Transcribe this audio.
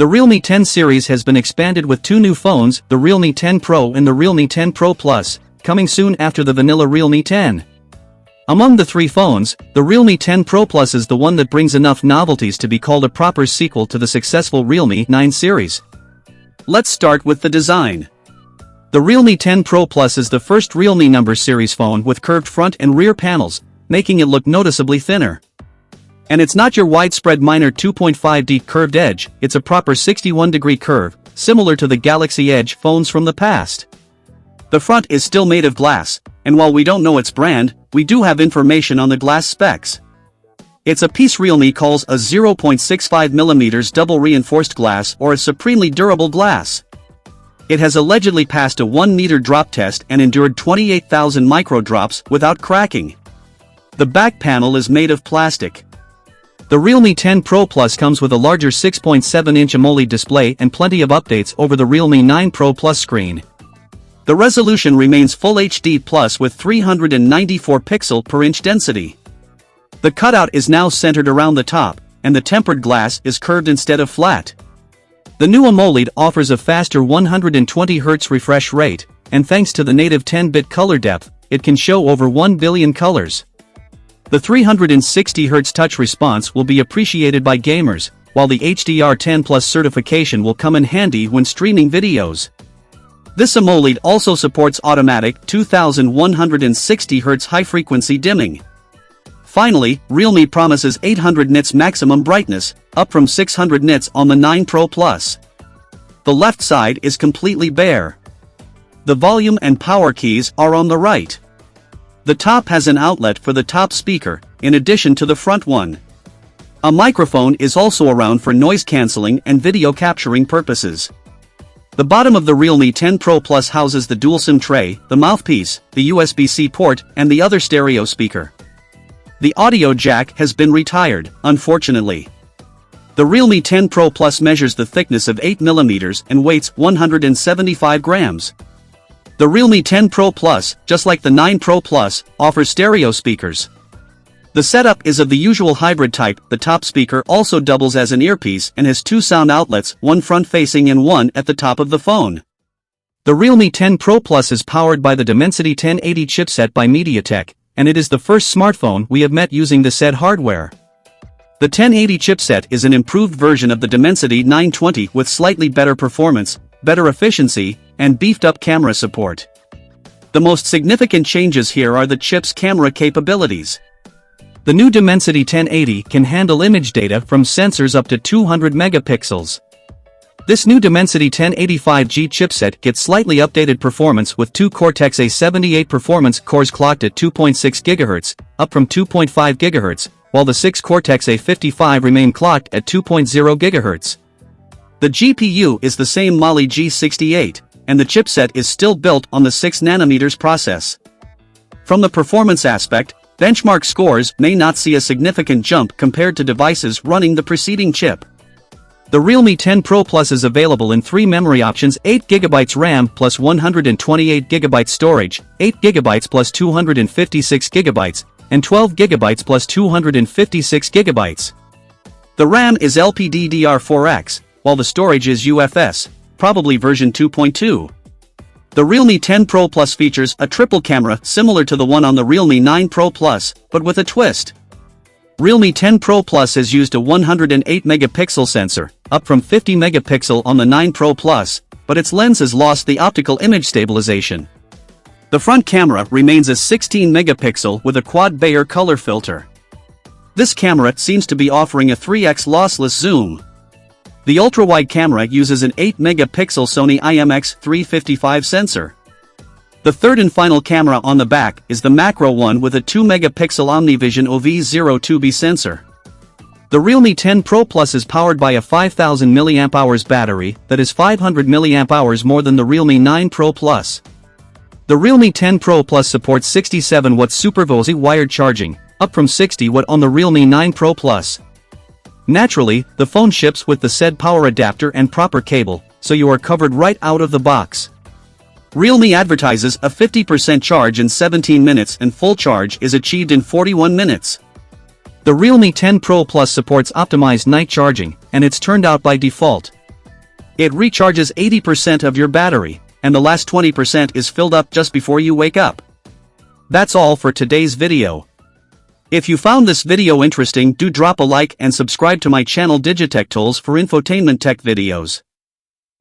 The Realme 10 series has been expanded with two new phones, the Realme 10 Pro and the Realme 10 Pro Plus, coming soon after the vanilla Realme 10. Among the three phones, the Realme 10 Pro Plus is the one that brings enough novelties to be called a proper sequel to the successful Realme 9 series. Let's start with the design. The Realme 10 Pro Plus is the first Realme number series phone with curved front and rear panels, making it look noticeably thinner. And it's not your widespread minor 2.5D curved edge, it's a proper 61-degree curve, similar to the Galaxy Edge phones from the past. The front is still made of glass, and while we don't know its brand, we do have information on the glass specs. It's a piece Realme calls a 0.65mm double reinforced glass or a supremely durable glass. It has allegedly passed a 1-meter drop test and endured 28,000 microdrops without cracking. The back panel is made of plastic. The Realme 10 Pro Plus comes with a larger 6.7-inch AMOLED display and plenty of updates over the Realme 9 Pro Plus screen. The resolution remains Full HD Plus with 394 pixel per inch density. The cutout is now centered around the top, and the tempered glass is curved instead of flat. The new AMOLED offers a faster 120Hz refresh rate, and thanks to the native 10-bit color depth, it can show over 1 billion colors. The 360Hz touch response will be appreciated by gamers, while the HDR10 Plus certification will come in handy when streaming videos. This AMOLED also supports automatic 2160Hz high-frequency dimming. Finally, Realme promises 800 nits maximum brightness, up from 600 nits on the 9 Pro Plus. The left side is completely bare. The volume and power keys are on the right. The top has an outlet for the top speaker, in addition to the front one. A microphone is also around for noise cancelling and video capturing purposes. The bottom of the Realme 10 Pro Plus houses the dual SIM tray, the mouthpiece, the USB-C port, and the other stereo speaker. The audio jack has been retired, unfortunately. The Realme 10 Pro Plus measures the thickness of 8mm and weighs 175 grams. The Realme 10 Pro Plus, just like the 9 Pro Plus, offers stereo speakers. The setup is of the usual hybrid type. The top speaker also doubles as an earpiece and has two sound outlets, one front-facing and one at the top of the phone. The Realme 10 Pro Plus is powered by the Dimensity 1080 chipset by MediaTek, and it is the first smartphone we have met using the said hardware. The 1080 chipset is an improved version of the Dimensity 920 with slightly better performance, better efficiency, and beefed-up camera support. The most significant changes here are the chip's camera capabilities. The new Dimensity 1080 can handle image data from sensors up to 200 megapixels. This new Dimensity 1080 5G chipset gets slightly updated performance with two Cortex-A78 performance cores clocked at 2.6 GHz, up from 2.5 GHz, while the 6 Cortex-A55 remain clocked at 2.0 GHz. The GPU is the same Mali G68, and the chipset is still built on the 6nm process. From the performance aspect, benchmark scores may not see a significant jump compared to devices running the preceding chip. The Realme 10 Pro Plus is available in three memory options: 8GB RAM plus 128GB storage, 8GB plus 256GB, and 12GB plus 256GB. The RAM is LPDDR4X, while the storage is UFS, probably version 2.2. The Realme 10 Pro Plus features a triple camera similar to the one on the Realme 9 Pro Plus, but with a twist. Realme 10 Pro Plus has used a 108 megapixel sensor, up from 50 megapixel on the 9 Pro Plus, but its lens has lost the optical image stabilization. The front camera remains a 16 megapixel with a quad Bayer color filter. This camera seems to be offering a 3x lossless zoom. The ultra-wide camera uses an 8-megapixel Sony IMX355 sensor. The third and final camera on the back is the macro one with a 2-megapixel OmniVision OV02B sensor. The Realme 10 Pro Plus is powered by a 5000 mAh battery that is 500 mAh more than the Realme 9 Pro Plus. The Realme 10 Pro Plus supports 67-watt SuperVOSI wired charging, up from 60-watt on the Realme 9 Pro Plus. Naturally, the phone ships with the said power adapter and proper cable, so you are covered right out of the box. Realme advertises a 50% charge in 17 minutes and full charge is achieved in 41 minutes. The Realme 10 Pro Plus supports optimized night charging, and it's turned out by default. It recharges 80% of your battery, and the last 20% is filled up just before you wake up. That's all for today's video. If you found this video interesting, do drop a like and subscribe to my channel Digitech Tools for infotainment tech videos.